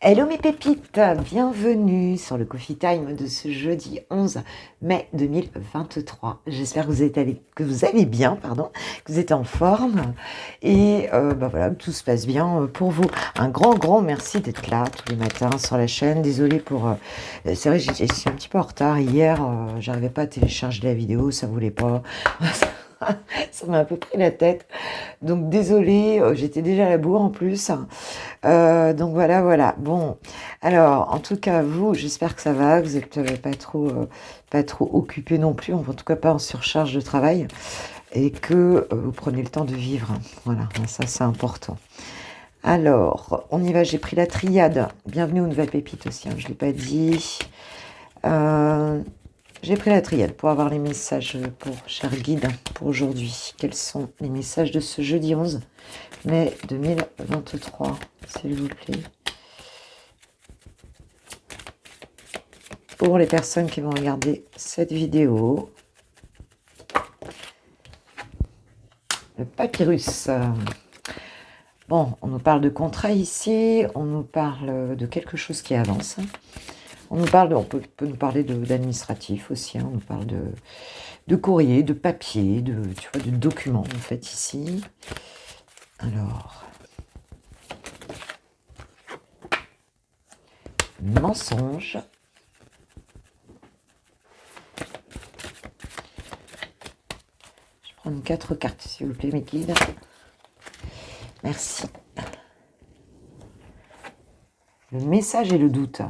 Hello mes pépites, bienvenue sur le Coffee Time de ce jeudi 11 mai 2023. J'espère que vous allez bien, que vous êtes en forme et voilà, que tout se passe bien pour vous. Un grand merci d'être là tous les matins sur la chaîne. Désolée pour... c'est vrai, je suis un petit peu en retard. Hier, j'arrivais pas à télécharger la vidéo, ça voulait pas. Ça m'a un peu pris la tête. Donc désolée, j'étais déjà à la bourre en plus. Donc voilà. Bon, alors en tout cas vous, j'espère que ça va, que vous n'êtes pas trop occupé non plus, en tout cas pas en surcharge de travail, et que vous prenez le temps de vivre. Voilà, ça c'est important. Alors, on y va, j'ai pris la triade. Bienvenue aux nouvelles pépites aussi, je ne l'ai pas dit. J'ai pris la triade pour avoir les messages pour cher guide pour aujourd'hui. Quels sont les messages de ce jeudi 11 mai 2023, s'il vous plaît? Pour les personnes qui vont regarder cette vidéo. Le papyrus. Bon, on nous parle de contrat ici, on nous parle de quelque chose qui avance. On peut nous parler d'administratif aussi, on nous parle de courrier, de papier, de documents en fait ici. Alors, mensonge. Je prends 4 cartes s'il vous plaît mes guides. Merci. Le message et le doute.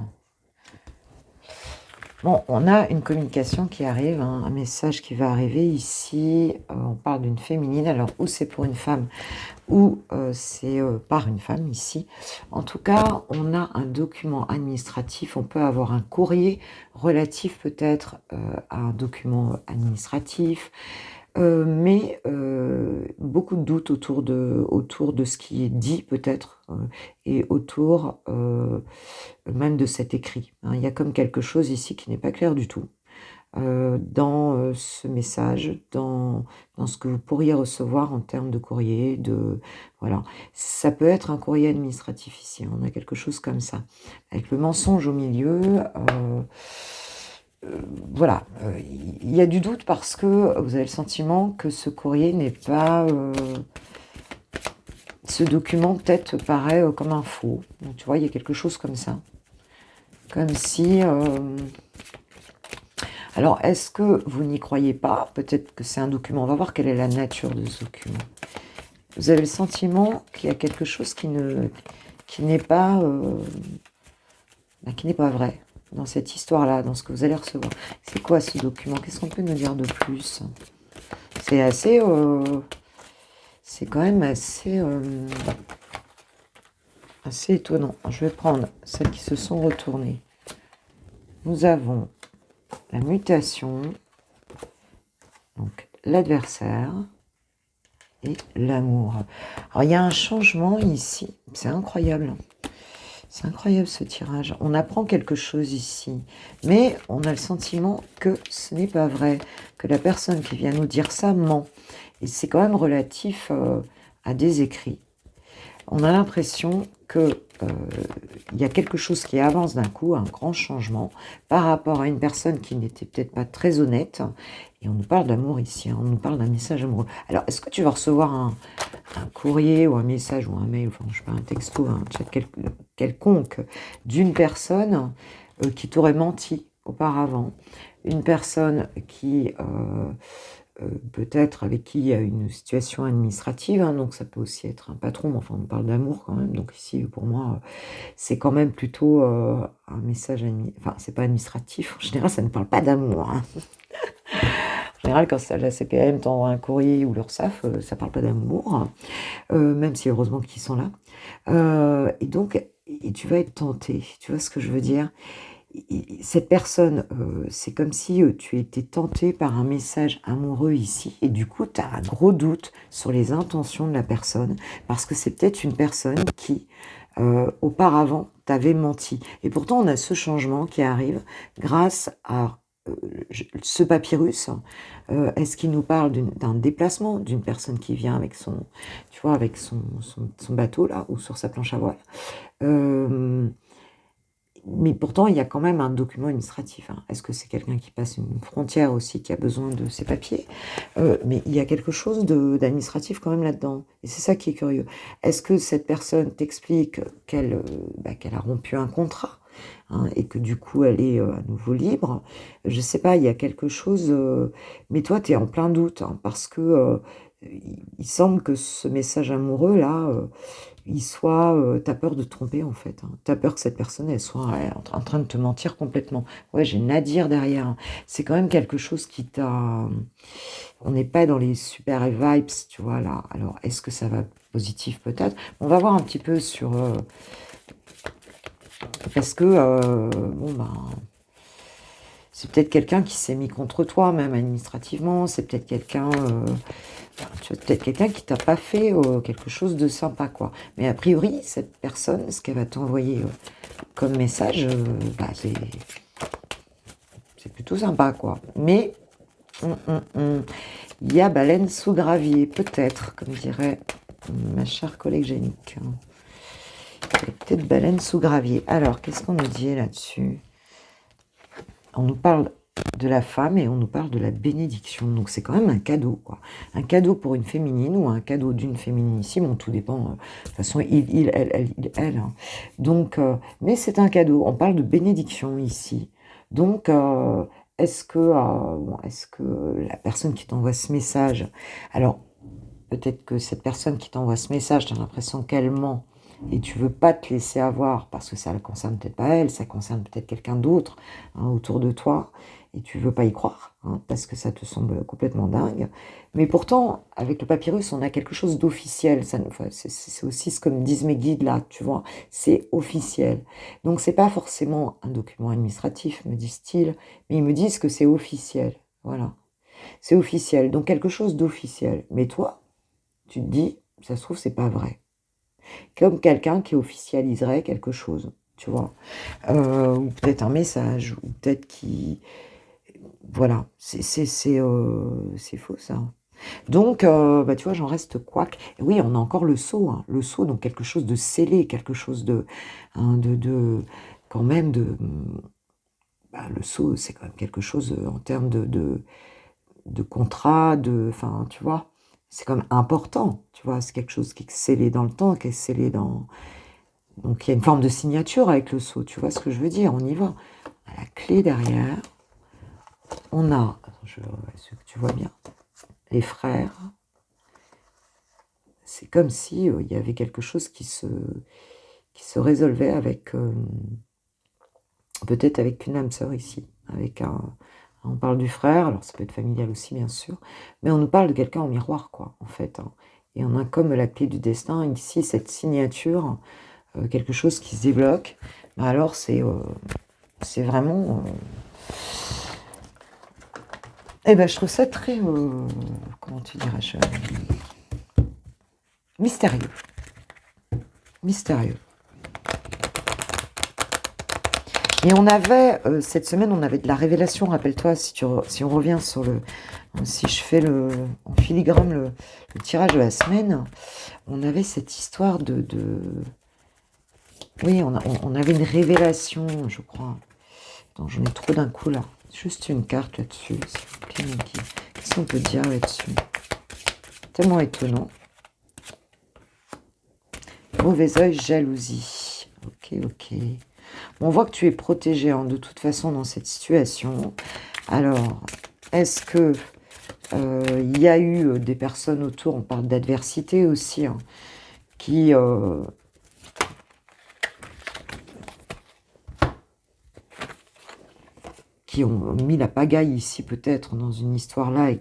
Bon, on a une communication qui arrive, un message qui va arriver ici. On parle d'une féminine, alors ou c'est pour une femme ou c'est par une femme ici. En tout cas, on a un document administratif, on peut avoir un courrier relatif peut-être à un document administratif, mais beaucoup de doutes autour de ce qui est dit peut-être et autour même de cet écrit. Il y a comme quelque chose ici qui n'est pas clair du tout dans ce message, dans ce que vous pourriez recevoir en termes de courrier, voilà. Ça peut être un courrier administratif ici, on a quelque chose comme ça. Avec le mensonge au milieu, voilà, il y a du doute parce que vous avez le sentiment que ce courrier n'est pas... ce document peut-être paraît comme un faux. Donc, tu vois, il y a quelque chose comme ça. Comme si... Alors, est-ce que vous n'y croyez pas? Peut-être que c'est un document. On va voir quelle est la nature de ce document. Vous avez le sentiment qu'il y a quelque chose qui n'est pas vrai dans cette histoire-là, dans ce que vous allez recevoir. C'est quoi ce document? Qu'est-ce qu'on peut nous dire de plus? C'est assez... c'est quand même assez étonnant. Je vais prendre celles qui se sont retournées. Nous avons la mutation, donc l'adversaire et l'amour. Alors il y a un changement ici, c'est incroyable. C'est incroyable ce tirage. On apprend quelque chose ici, mais on a le sentiment que ce n'est pas vrai, que la personne qui vient nous dire ça ment. Et c'est quand même relatif à des écrits. On a l'impression que il y a quelque chose qui avance d'un coup, un grand changement par rapport à une personne qui n'était peut-être pas très honnête. Et on nous parle d'amour ici, on nous parle d'un message amoureux. Alors, est-ce que tu vas recevoir un courrier ou un message ou un mail, enfin, je sais pas, un texto, un chat quelconque d'une personne qui t'aurait menti auparavant, une personne qui... peut-être avec qui il y a une situation administrative, donc ça peut aussi être un patron, mais enfin on parle d'amour quand même, donc ici pour moi c'est quand même plutôt un message, enfin c'est pas administratif, en général ça ne parle pas d'amour. En général quand la CPM t'envoie un courrier ou l'URSSAF, ça parle pas d'amour, même si heureusement qu'ils sont là. Et donc tu vas être tenté, tu vois ce que je veux dire? Cette personne, c'est comme si tu étais tenté par un message amoureux ici, et du coup, tu as un gros doute sur les intentions de la personne, parce que c'est peut-être une personne qui, auparavant, t'avait menti. Et pourtant, on a ce changement qui arrive grâce à ce papyrus. Est-ce qu'il nous parle d'un déplacement, d'une personne qui vient avec son bateau, là, ou sur sa planche à voile Mais pourtant, il y a quand même un document administratif, hein. Est-ce que c'est quelqu'un qui passe une frontière aussi, qui a besoin de ses papiers? Mais il y a quelque chose d'administratif quand même là-dedans. Et c'est ça qui est curieux. Est-ce que cette personne t'explique qu'elle a rompu un contrat, hein, et que du coup, elle est à nouveau libre? Je sais pas, il y a quelque chose... mais toi, tu es en plein doute, hein, parce que il semble que ce message amoureux, là... t'as peur de te tromper en fait, hein. T'as peur que cette personne, elle soit en train de te mentir complètement. Ouais, j'ai Nadir derrière, hein. C'est quand même quelque chose qui t'a... On n'est pas dans les super vibes, tu vois, là. Alors, est-ce que ça va positif peut-être? On va voir un petit peu sur... parce que, bon, ben... C'est peut-être quelqu'un qui s'est mis contre toi, même administrativement. C'est peut-être quelqu'un... tu vois, peut-être quelqu'un qui t'a pas fait quelque chose de sympa, quoi. Mais a priori, cette personne, ce qu'elle va t'envoyer comme message, c'est plutôt sympa, quoi. Mais il y a baleine sous gravier, peut-être, comme dirait ma chère collègue Génique. Il y a peut-être baleine sous gravier. Alors, qu'est-ce qu'on nous dit là-dessus? On nous parle de la femme et on nous parle de la bénédiction. Donc c'est quand même un cadeau, quoi. Un cadeau pour une féminine ou un cadeau d'une fémininissime, bon, tout dépend. De toute façon, elle. Hein. Donc, mais c'est un cadeau. On parle de bénédiction ici. Donc, est-ce que la personne qui t'envoie ce message, alors peut-être que cette personne qui t'envoie ce message, tu as l'impression qu'elle ment et tu veux pas te laisser avoir parce que ça ne concerne peut-être pas elle, ça concerne peut-être quelqu'un d'autre, hein, autour de toi, et tu veux pas y croire, hein, parce que ça te semble complètement dingue. Mais pourtant, avec le papyrus, on a quelque chose d'officiel. C'est aussi ce que me disent mes guides là, tu vois, c'est officiel. Donc c'est pas forcément un document administratif, me disent-ils, mais ils me disent que c'est officiel. Voilà, c'est officiel, donc quelque chose d'officiel. Mais toi, tu te dis, ça se trouve, c'est pas vrai. Comme quelqu'un qui officialiserait quelque chose, tu vois. Ou peut-être un message, ou peut-être qui... Voilà, c'est faux ça. Donc, tu vois, j'en reste couac. Et oui, on a encore le sceau, hein. Le sceau, donc quelque chose de scellé, quelque chose de... hein, quand même de... le sceau, c'est quand même quelque chose en termes de contrat, enfin, tu vois, c'est quand même important, tu vois, c'est quelque chose qui est scellé dans le temps, qui est scellé dans... Donc, il y a une forme de signature avec le sceau, tu vois ce que je veux dire, on y va. À la clé derrière, on a, attends, est-ce que tu vois bien, les frères, c'est comme si il y avait quelque chose qui se résolvait avec, peut-être avec une âme sœur ici, avec on parle du frère, alors ça peut être familial aussi bien sûr, mais on nous parle de quelqu'un en miroir, quoi, en fait, hein. Et on a comme la clé du destin, ici, cette signature, quelque chose qui se débloque. Alors c'est vraiment... je trouve ça très... comment tu dirais-je, mystérieux. Mystérieux. Et on avait, cette semaine, on avait de la révélation, rappelle-toi, si on revient sur le... Si je fais en filigrane le tirage de la semaine, on avait cette histoire de... Oui, on avait une révélation, je crois. Attends, j'en ai trop d'un coup, là. Juste une carte là-dessus, s'il vous plaît, Niki. Qu'est-ce qu'on peut dire là-dessus? Tellement étonnant. Mauvais œil, jalousie. Ok. On voit que tu es protégé, hein, de toute façon dans cette situation. Alors, est-ce que il y a eu des personnes autour, on parle d'adversité aussi, hein, qui ont mis la pagaille ici peut-être dans une histoire là et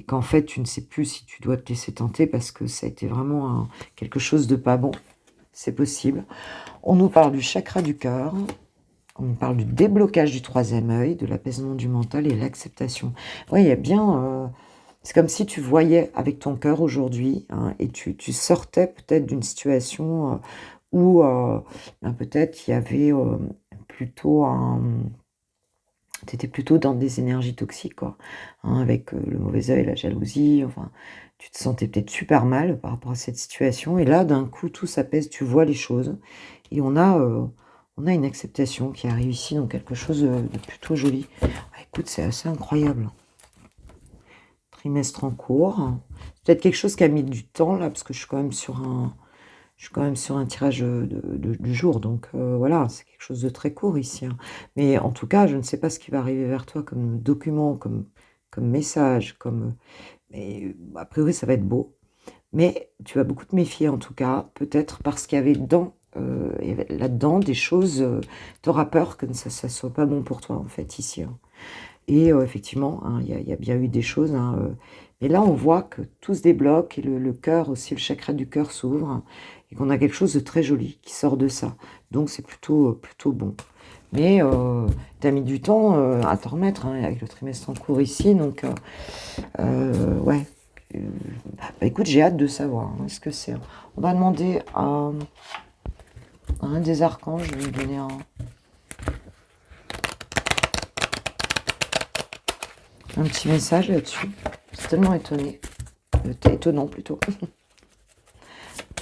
qu'en fait tu ne sais plus si tu dois te laisser tenter parce que ça a été vraiment quelque chose de pas bon. C'est possible. On nous parle du chakra du cœur. On nous parle du déblocage du troisième œil, de l'apaisement du mental et l'acceptation. Oui, il y a bien... c'est comme si tu voyais avec ton cœur aujourd'hui, hein, et tu sortais peut-être d'une situation où peut-être il y avait plutôt un... Tu étais plutôt dans des énergies toxiques, quoi, hein, avec le mauvais œil, la jalousie, enfin, tu te sentais peut-être super mal par rapport à cette situation, et là, d'un coup, tout s'apaise, tu vois les choses, et On a une acceptation qui arrive ici, donc quelque chose de plutôt joli. Ah, écoute, c'est assez incroyable. Trimestre en cours. C'est peut-être quelque chose qui a mis du temps, là, parce que je suis quand même sur un tirage du jour. Donc, voilà, c'est quelque chose de très court ici, hein. Mais en tout cas, je ne sais pas ce qui va arriver vers toi comme document, comme message, mais a priori, ça va être beau. Mais tu vas beaucoup te méfier en tout cas, peut-être parce qu'il y avait là-dedans des choses, tu auras peur que ça ne soit pas bon pour toi en fait ici, hein. Et effectivement, hein, il y a bien eu des choses, hein, mais là on voit que tout se débloque et le cœur aussi, le chakra du cœur s'ouvre, hein, et qu'on a quelque chose de très joli qui sort de ça. Donc c'est plutôt bon. Mais tu as mis du temps à t'en remettre, hein, avec le trimestre en cours ici, donc ouais. Bah, écoute, j'ai hâte de savoir, hein, ce que c'est. On va demander à un des archanges, je vais lui donner un petit message là-dessus. C'est tellement étonné. Étonnant plutôt.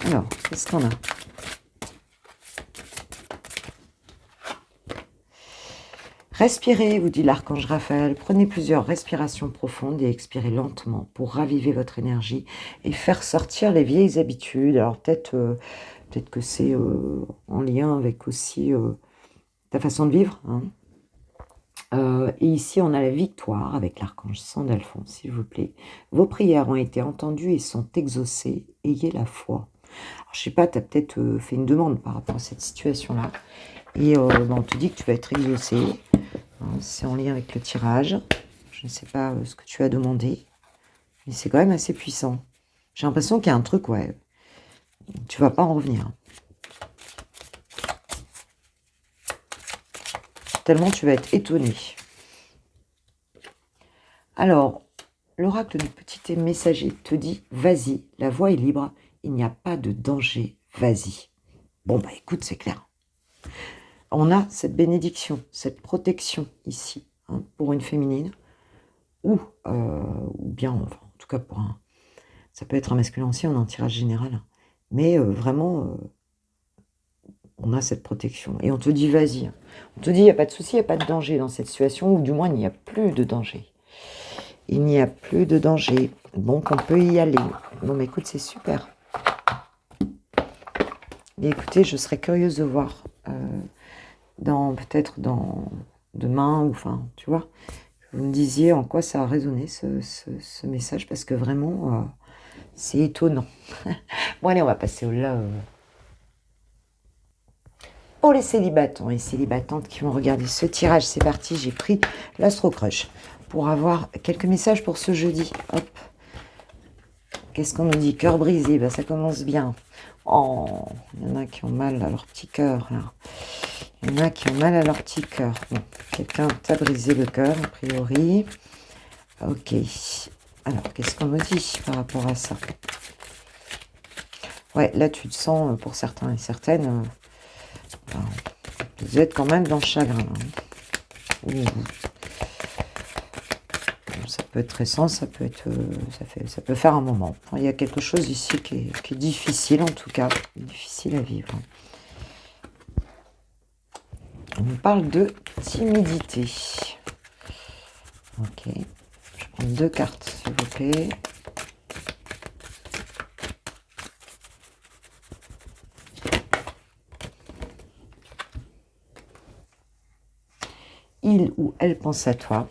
Alors, qu'est-ce qu'on a? Respirez, vous dit l'archange Raphaël. Prenez plusieurs respirations profondes et expirez lentement pour raviver votre énergie et faire sortir les vieilles habitudes. Alors peut-être que c'est en lien avec aussi ta façon de vivre, hein. Et ici, on a la victoire avec l'archange Sandalphon, s'il vous plaît. Vos prières ont été entendues et sont exaucées. Ayez la foi. Alors, je sais pas, tu as peut-être fait une demande par rapport à cette situation-là. Et on te dit que tu vas être exaucé. Hein, c'est en lien avec le tirage. Je ne sais pas ce que tu as demandé. Mais c'est quand même assez puissant. J'ai l'impression qu'il y a un truc, ouais. Tu vas pas en revenir. Tellement tu vas être étonné. Alors, l'oracle du petit messager te dit, vas-y, la voie est libre, il n'y a pas de danger, vas-y. Bon, bah écoute, c'est clair. On a cette bénédiction, cette protection ici, hein, pour une féminine, ou bien, enfin, en tout cas pour ça peut être un masculin aussi, on a un tirage général, mais vraiment, on a cette protection. Et on te dit, vas-y. On te dit, il n'y a pas de souci, il n'y a pas de danger dans cette situation, ou du moins, il n'y a plus de danger. Il n'y a plus de danger. Donc, on peut y aller. Bon, mais écoute, c'est super. Et écoutez, je serais curieuse de voir peut-être dans demain, ou enfin, tu vois, que vous me disiez en quoi ça a résonné ce message, parce que vraiment, c'est étonnant. Bon, allez, on va passer au love. Pour les célibatants et célibatantes qui vont regarder ce tirage, c'est parti, j'ai pris l'Astro Crush pour avoir quelques messages pour ce jeudi. Hop. Qu'est-ce qu'on nous dit? Cœur brisé, ben, ça commence bien. Oh, il y en a qui ont mal à leur petit cœur, là. Il y en a qui ont mal à leur petit cœur. Bon, quelqu'un t'a brisé le cœur, a priori. Ok. Alors, qu'est-ce qu'on nous dit par rapport à ça? Ouais, là, tu te sens, pour certains et certaines... vous êtes quand même dans le chagrin, hein. Ça peut être récent, ça peut faire un moment. Il y a quelque chose ici qui est difficile, en tout cas, difficile à vivre. On nous parle de timidité. Ok, je prends 2 cartes, s'il vous plaît. Il ou elle pense à toi.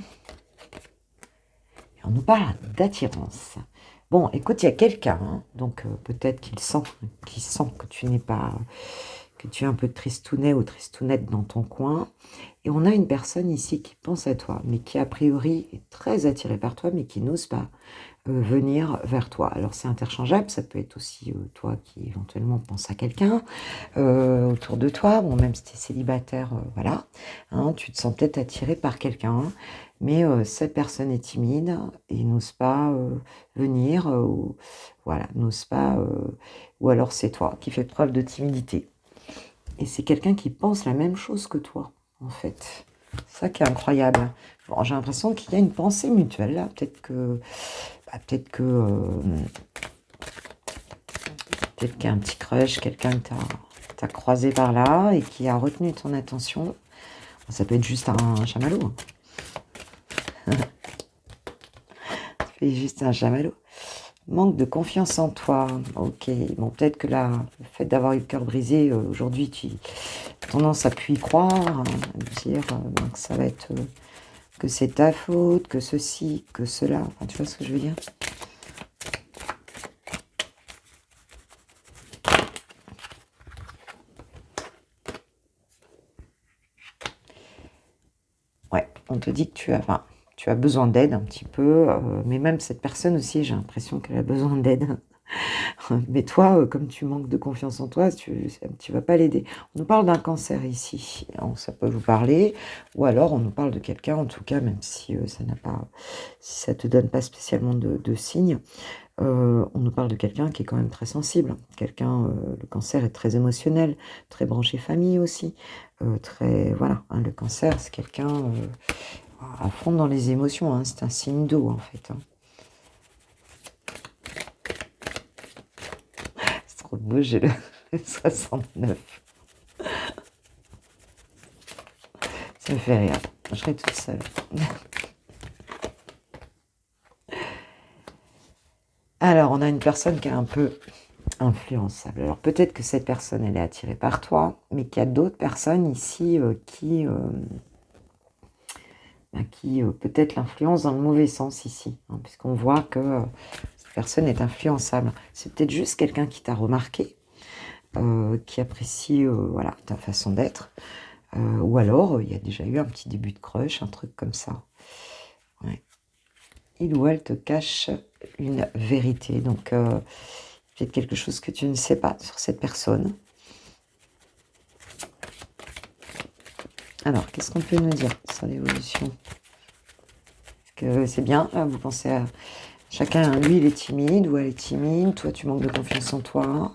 Et on nous parle d'attirance. Bon, écoute, il y a quelqu'un, hein, donc peut-être qu'il sent que tu n'es pas, que tu es un peu tristounet ou tristounette dans ton coin. Et on a une personne ici qui pense à toi, mais qui a priori est très attirée par toi, mais qui n'ose pas venir vers toi. Alors c'est interchangeable, ça peut être aussi toi qui éventuellement pense à quelqu'un autour de toi. Bon, même si tu es célibataire, voilà, hein, tu te sens peut-être attiré par quelqu'un, mais cette personne est timide et n'ose pas venir, ou voilà, n'ose pas, ou alors c'est toi qui fais preuve de timidité. Et c'est quelqu'un qui pense la même chose que toi, en fait. C'est ça qui est incroyable. Bon, j'ai l'impression qu'il y a une pensée mutuelle là. Peut-être qu'il y a un petit crush, quelqu'un que t'a croisé par là et qui a retenu ton attention. Ça peut être juste un chamallow. Ça peut être juste un chamallow. Manque de confiance en toi. Ok, bon, peut-être que là, le fait d'avoir eu le cœur brisé, aujourd'hui, tu as tendance à plus y croire, à dire que ça va être, que c'est ta faute, que ceci, que cela. Enfin, tu vois ce que je veux dire? Ouais, on te dit que tu as besoin d'aide un petit peu, mais même cette personne aussi, j'ai l'impression qu'elle a besoin d'aide. Mais toi, comme tu manques de confiance en toi, tu vas pas l'aider. On nous parle d'un cancer ici, ça peut vous parler, ou alors on nous parle de quelqu'un, en tout cas, même si si ça te donne pas spécialement de signes, on nous parle de quelqu'un qui est quand même très sensible. Le cancer est très émotionnel, très branché famille aussi, voilà, hein, le cancer, c'est quelqu'un à fond dans les émotions, hein, c'est un signe d'eau en fait. Hein. C'est trop beau, j'ai le 69. Ça me fait rire. Je serai toute seule. Alors, on a une personne qui est un peu influençable. Alors, peut-être que cette personne, elle est attirée par toi, mais qu'il y a d'autres personnes ici qui peut-être l'influencent dans le mauvais sens ici, hein, puisqu'on voit que cette personne est influençable. C'est peut-être juste quelqu'un qui t'a remarqué, qui apprécie voilà, ta façon d'être, ou alors il y a déjà eu un petit début de crush, un truc comme ça. Ouais. Il ou elle te cache une vérité, donc peut-être quelque chose que tu ne sais pas sur cette personne. Alors, qu'est-ce qu'on peut nous dire sur l'évolution? Est-ce que c'est bien? Vous pensez à chacun, lui, il est timide ou elle est timide. Toi, tu manques de confiance en toi.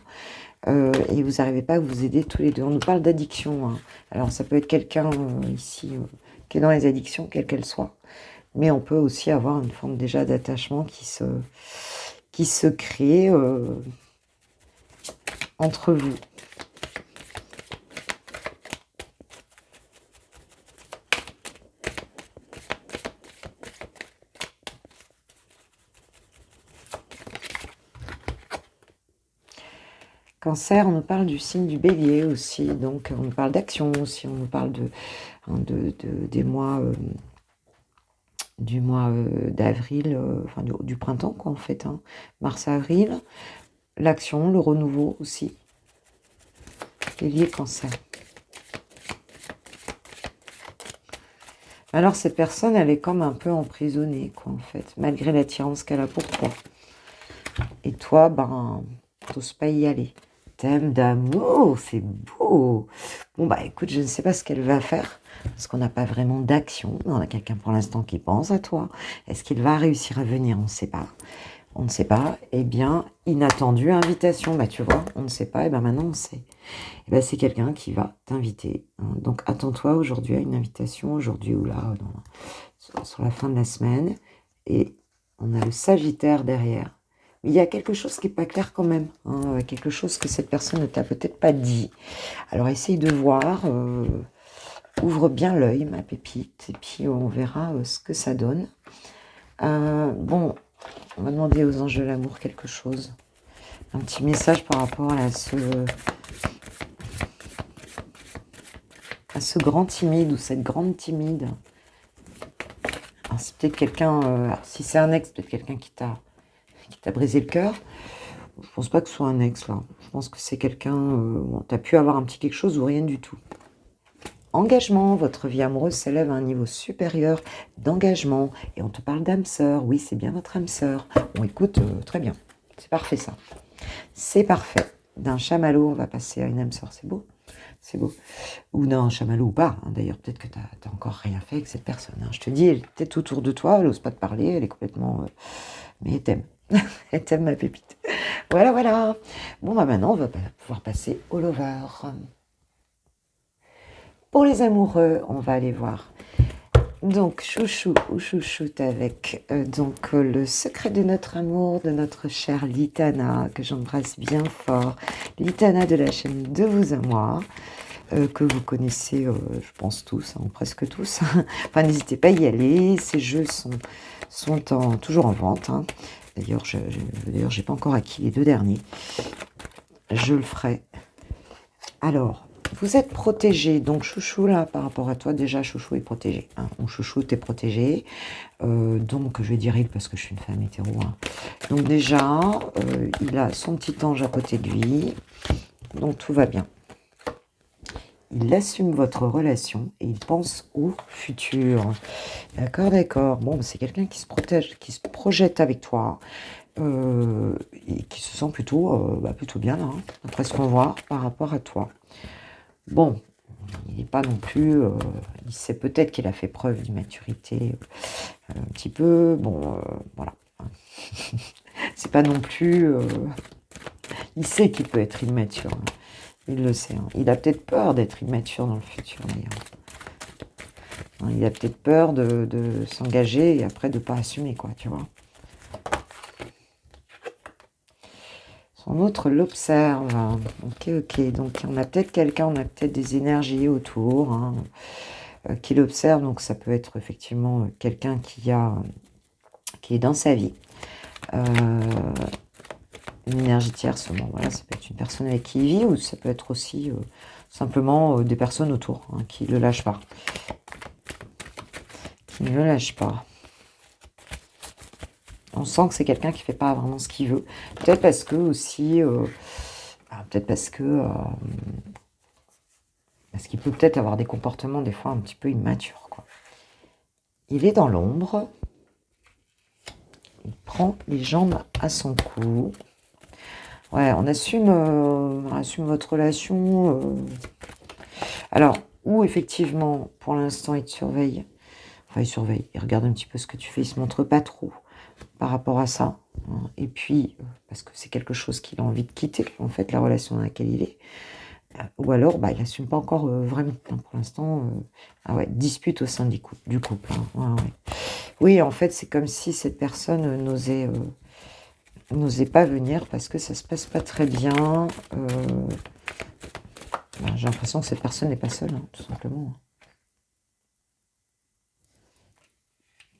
Et vous n'arrivez pas à vous aider tous les deux. On nous parle d'addiction. Hein. Alors, ça peut être quelqu'un ici qui est dans les addictions, quelles qu'elles soient. Mais on peut aussi avoir une forme déjà d'attachement qui se crée entre vous. Cancer, on nous parle du signe du bélier aussi, donc on nous parle d'action aussi, on nous parle des mois, du mois d'avril, enfin du printemps quoi en fait, hein. Mars-avril, l'action, le renouveau aussi, bélier, cancer. Alors cette personne, elle est comme un peu emprisonnée quoi en fait, malgré l'attirance qu'elle a pour toi. Et toi, t'oses pas y aller. Thème d'amour, c'est beau. Bon, écoute, je ne sais pas ce qu'elle va faire, parce qu'on n'a pas vraiment d'action. On a quelqu'un pour l'instant qui pense à toi. Est-ce qu'il va réussir à venir? On ne sait pas. On ne sait pas. Eh bien, inattendue invitation. Tu vois, on ne sait pas. Et maintenant, on sait. C'est quelqu'un qui va t'inviter. Hein. Donc, attends-toi aujourd'hui à une invitation, aujourd'hui ou là, sur la fin de la semaine. Et on a le Sagittaire derrière. Il y a quelque chose qui n'est pas clair quand même, hein, quelque chose que cette personne ne t'a peut-être pas dit. Alors essaye de voir, ouvre bien l'œil ma pépite, et puis on verra ce que ça donne. Bon, on va demander aux anges de l'amour quelque chose. Un petit message par rapport à ce grand timide ou cette grande timide. Alors c'est peut-être quelqu'un, si c'est un ex, peut-être quelqu'un qui t'a brisé le cœur. Je pense pas que ce soit un ex là. Je pense que c'est quelqu'un. Tu as pu avoir un petit quelque chose ou rien du tout. Engagement, votre vie amoureuse s'élève à un niveau supérieur d'engagement. Et on te parle d'âme sœur. Oui, c'est bien votre âme sœur. Bon, écoute, très bien. C'est parfait ça. C'est parfait. D'un chamallow, on va passer à une âme sœur. C'est beau. C'est beau. Ou d'un chamallow ou pas. Hein. D'ailleurs, peut-être que tu n'as encore rien fait avec cette personne. Hein. Je te dis, elle est peut-être autour de toi. Elle n'ose pas te parler. Elle est complètement. Mais elle t'aime. Elle t'aime ma pépite. Voilà, voilà. Bon, maintenant, on va pouvoir passer au lover. Pour les amoureux, on va aller voir Donc, chouchou ou chouchoute avec le secret de notre amour, de notre chère Litana, que j'embrasse bien fort. Litana de la chaîne De Vous à Moi, que vous connaissez, je pense tous, hein, presque tous. Enfin, n'hésitez pas à y aller. Ces jeux sont toujours en vente. Hein. D'ailleurs, j'ai pas encore acquis les 2 derniers. Je le ferai. Alors, vous êtes protégé. Donc, chouchou, là, par rapport à toi, déjà, chouchou est protégé. Hein. Mon chouchou, t'es protégé. Donc, je vais dire il parce que je suis une femme hétéro. Hein. Donc, déjà, il a son petit ange à côté de lui. Donc, tout va bien. Il assume votre relation et il pense au futur. D'accord, d'accord. Bon, c'est quelqu'un qui se protège, qui se projette avec toi. Et qui se sent plutôt bien là, hein, après ce qu'on voit par rapport à toi. Bon, il n'est pas non plus... il sait peut-être qu'il a fait preuve d'immaturité un petit peu. Bon, voilà. C'est pas non plus... il sait qu'il peut être immature. Hein. Il le sait. Hein. Il a peut-être peur d'être immature dans le futur, d'ailleurs. Hein, il a peut-être peur de s'engager et après de ne pas assumer, quoi, tu vois. Son autre l'observe. Ok, ok. Donc, on a peut-être quelqu'un, on a peut-être des énergies autour hein, qui l'observe. Donc, ça peut être effectivement quelqu'un qui est dans sa vie. Une énergie tierce, bon, voilà, ça peut être une personne avec qui il vit ou ça peut être aussi simplement des personnes autour hein, qui ne le lâchent pas. Qui ne le lâchent pas. On sent que c'est quelqu'un qui ne fait pas vraiment ce qu'il veut. Peut-être parce que aussi... peut-être parce que... parce qu'il peut peut-être avoir des comportements des fois un petit peu immatures. Quoi. Il est dans l'ombre. Il prend les jambes à son cou. Ouais, on assume votre relation. Alors, où effectivement, pour l'instant, il te surveille. Enfin, il surveille. Il regarde un petit peu ce que tu fais. Il se montre pas trop par rapport à ça. Hein. Et puis, parce que c'est quelque chose qu'il a envie de quitter, en fait, la relation dans laquelle il est. Ou alors, il n'assume pas encore vraiment. Hein, pour l'instant, dispute au sein du couple. Hein. Ouais. Oui, en fait, c'est comme si cette personne n'osait pas venir parce que ça se passe pas très bien. J'ai l'impression que cette personne n'est pas seule, hein, tout simplement.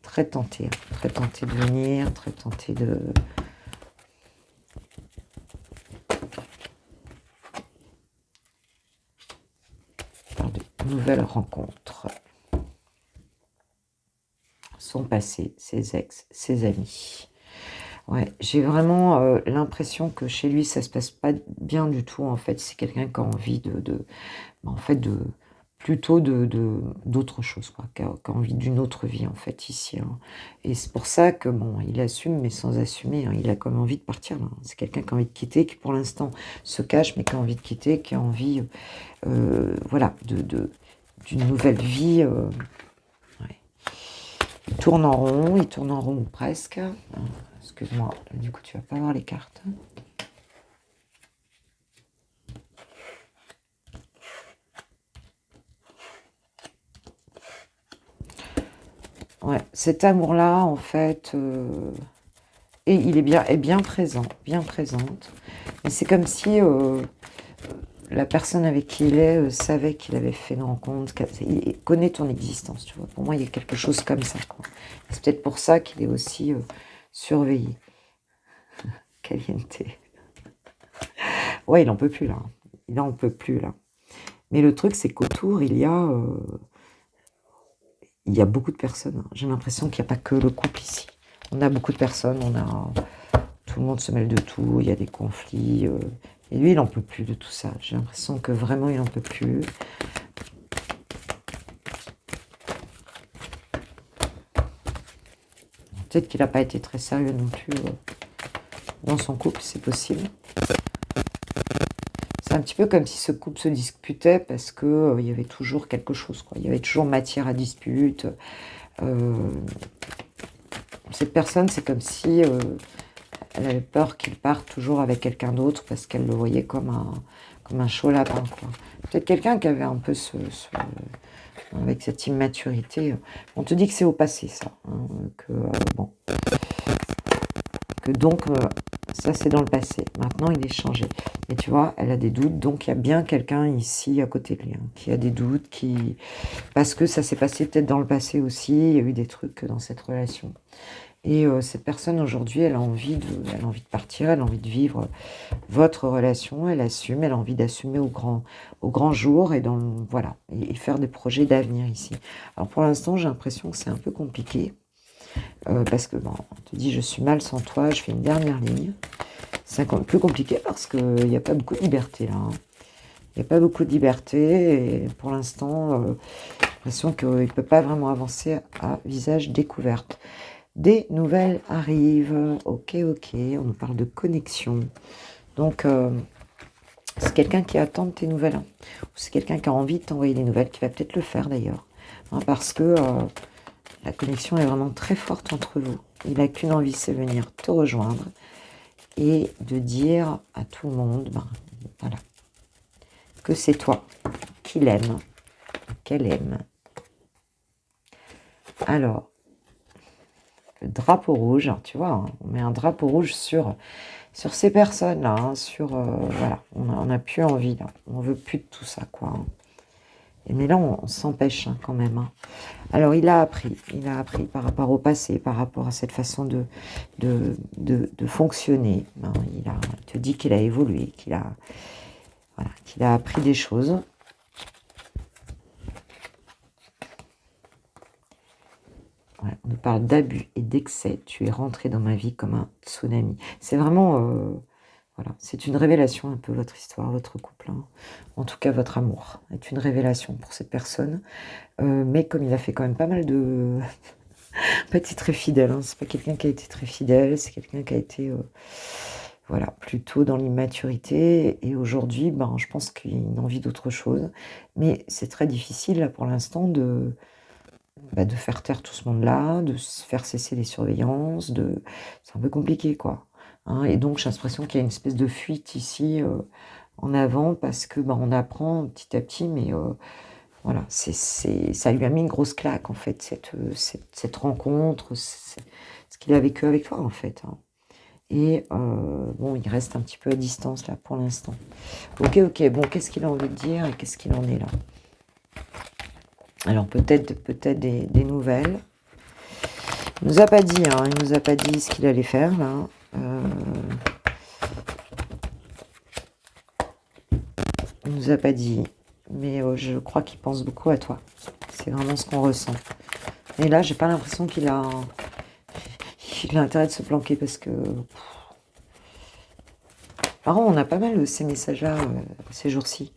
Très tentée de venir, très tentée de... nouvelles rencontres. Son passé, ses ex, ses amis. Ouais, j'ai vraiment l'impression que chez lui, ça se passe pas bien du tout. En fait, c'est quelqu'un qui a envie plutôt d'autre chose, quoi, qui a envie d'une autre vie, en fait, ici. Hein. Et c'est pour ça que, bon, il assume, mais sans assumer. Hein. Il a comme envie de partir, là. C'est quelqu'un qui a envie de quitter, qui pour l'instant se cache, mais qui a envie de quitter, qui a envie, d'une nouvelle vie. Ouais. Il tourne en rond ou presque. Excuse-moi, du coup, tu vas pas voir les cartes. Ouais, cet amour-là, en fait, et il est bien présent, bien présente. Mais c'est comme si la personne avec qui il est savait qu'il avait fait une rencontre, il connaît ton existence, tu vois. Pour moi, il y a quelque chose comme ça, quoi. C'est peut-être pour ça qu'il est aussi surveillé. Caliente. Ouais, il en peut plus, là. Il en peut plus, là. Mais le truc, c'est qu'autour, il y a beaucoup de personnes. J'ai l'impression qu'il n'y a pas que le couple ici. On a beaucoup de personnes, tout le monde se mêle de tout, il y a des conflits. Et lui, il n'en peut plus de tout ça. J'ai l'impression que vraiment, il n'en peut plus. Peut-être qu'il n'a pas été très sérieux non plus dans son couple, c'est possible. C'est un petit peu comme si ce couple se disputait parce que il y avait toujours quelque chose, quoi. Il y avait toujours matière à dispute. Cette personne, c'est comme si elle avait peur qu'il parte toujours avec quelqu'un d'autre parce qu'elle le voyait comme comme un chaud lapin, quoi. Peut-être quelqu'un qui avait un peu avec cette immaturité. On te dit que c'est au passé, ça. Hein, bon. Que donc, ça, c'est dans le passé. Maintenant, il est changé. Mais tu vois, elle a des doutes. Donc, il y a bien quelqu'un ici, à côté de lui, hein, qui a des doutes, parce que ça s'est passé peut-être dans le passé aussi. Il y a eu des trucs dans cette relation. Et cette personne, aujourd'hui, elle a envie de partir. Elle a envie de vivre votre relation. Elle assume. Elle a envie d'assumer au grand jour. Et voilà. Et faire des projets d'avenir ici. Alors, pour l'instant, j'ai l'impression que c'est un peu compliqué. Parce que, bon, on te dit, je suis mal sans toi, je fais une dernière ligne. C'est encore plus compliqué parce qu'il n'y a pas beaucoup de liberté, là. Hein. Il n'y a pas beaucoup de liberté, et pour l'instant, j'ai l'impression qu'il ne peut pas vraiment avancer à visage découvert. Des nouvelles arrivent, ok, on nous parle de connexion. Donc, c'est quelqu'un qui attend de tes nouvelles. Hein. Ou c'est quelqu'un qui a envie de t'envoyer des nouvelles, qui va peut-être le faire d'ailleurs. Hein, parce que... la connexion est vraiment très forte entre vous. Il n'a qu'une envie, c'est venir te rejoindre et de dire à tout le monde, voilà, que c'est toi qu'il aime, qu'elle aime. Alors, le drapeau rouge, tu vois, hein, on met un drapeau rouge sur ces personnes-là, hein, voilà, on n'a plus envie, là, on veut plus de tout ça, quoi. Hein. Mais là, on s'empêche hein, quand même. Hein. Alors, il a appris par rapport au passé, par rapport à cette façon de fonctionner. Hein. Il te dit qu'il a évolué, qu'il a appris des choses. Ouais, on nous parle d'abus et d'excès. Tu es rentré dans ma vie comme un tsunami. C'est vraiment... voilà, c'est une révélation un peu votre histoire, votre couple. Hein. En tout cas, votre amour est une révélation pour cette personne. Mais comme il a fait quand même pas mal de... pas été très fidèle, hein. C'est pas quelqu'un qui a été très fidèle, c'est quelqu'un qui a été voilà, plutôt dans l'immaturité. Et aujourd'hui, je pense qu'il a envie d'autre chose. Mais c'est très difficile là pour l'instant de faire taire tout ce monde-là, de se faire cesser les surveillances, c'est un peu compliqué, quoi. Hein, et donc, j'ai l'impression qu'il y a une espèce de fuite ici en avant parce que on apprend petit à petit, mais voilà, ça lui a mis une grosse claque, en fait, cette rencontre, ce qu'il a vécu avec toi, en fait. Hein. Et bon, il reste un petit peu à distance, là, pour l'instant. Ok, bon, qu'est-ce qu'il a envie de dire et qu'est-ce qu'il en est, là? Alors, peut-être des nouvelles. Il nous a pas dit, hein, il nous a pas dit ce qu'il allait faire, là. Il nous a pas dit, mais je crois qu'il pense beaucoup à toi. C'est vraiment ce qu'on ressent. Et là, j'ai pas l'impression qu'il a intérêt de se planquer parce que... Par contre, on a pas mal de ces messages-là ces jours-ci.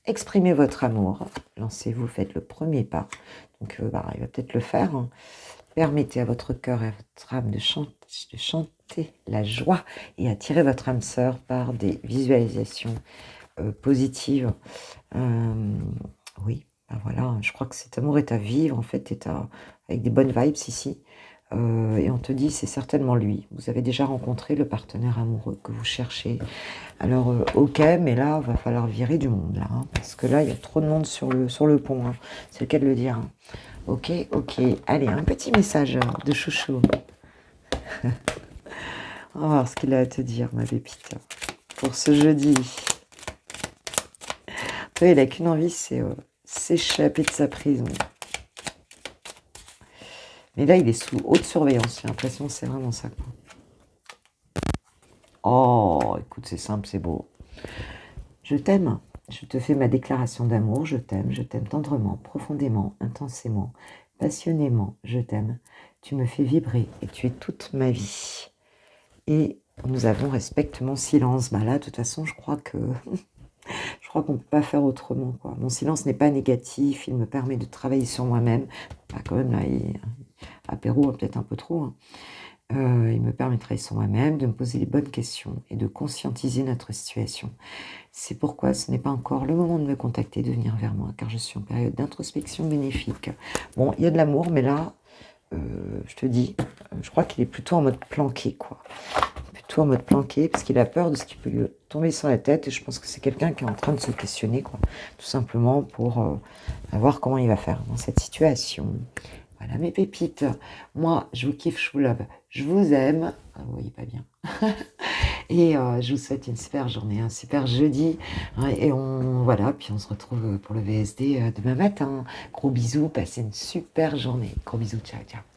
Exprimez votre amour. Lancez-vous, faites le premier pas. Donc, il va peut-être le faire. Hein. Permettez à votre cœur et à votre âme de chanter la joie et attirer votre âme sœur par des visualisations positives. Oui, voilà, je crois que cet amour est à vivre, en fait, avec des bonnes vibes ici. Et on te dit, c'est certainement lui. Vous avez déjà rencontré le partenaire amoureux que vous cherchez. Alors, ok, mais là, il va falloir virer du monde, là. Hein, parce que là, il y a trop de monde sur le pont. Hein, c'est le cas de le dire. Hein. Ok. Allez, un petit message de chouchou. On va voir ce qu'il a à te dire, ma pépite. Pour ce jeudi. Toi, il n'a qu'une envie, c'est s'échapper de sa prison. Mais là, il est sous haute surveillance. J'ai l'impression que c'est vraiment ça. Quoi. Oh, écoute, c'est simple, c'est beau. Je t'aime. Je te fais ma déclaration d'amour. Je t'aime tendrement, profondément, intensément, passionnément. Je t'aime. Tu me fais vibrer et tu es toute ma vie. Et nous avons respecte mon silence. Là, de toute façon, je crois qu'on ne peut pas faire autrement. Quoi. Mon silence n'est pas négatif. Il me permet de travailler sur moi-même. Quand même, là, apéro, peut-être un peu trop. Hein. Il me permet de travailler sur moi-même, de me poser les bonnes questions et de conscientiser notre situation. C'est pourquoi ce n'est pas encore le moment de me contacter, de venir vers moi, car je suis en période d'introspection bénéfique. Bon, il y a de l'amour, mais là, je te dis, je crois qu'il est plutôt en mode planqué, quoi. tout en mode planqué, parce qu'il a peur de ce qui peut lui tomber sur la tête. Et je pense que c'est quelqu'un qui est en train de se questionner, quoi. Tout simplement pour voir comment il va faire dans cette situation. Voilà mes pépites. Moi, je vous kiffe, je vous love, je vous aime. Ah, vous voyez pas bien. Et je vous souhaite une super journée, un super jeudi. Hein, et voilà, puis on se retrouve pour le VSD demain matin. Gros bisous, passez une super journée. Gros bisous, ciao, ciao.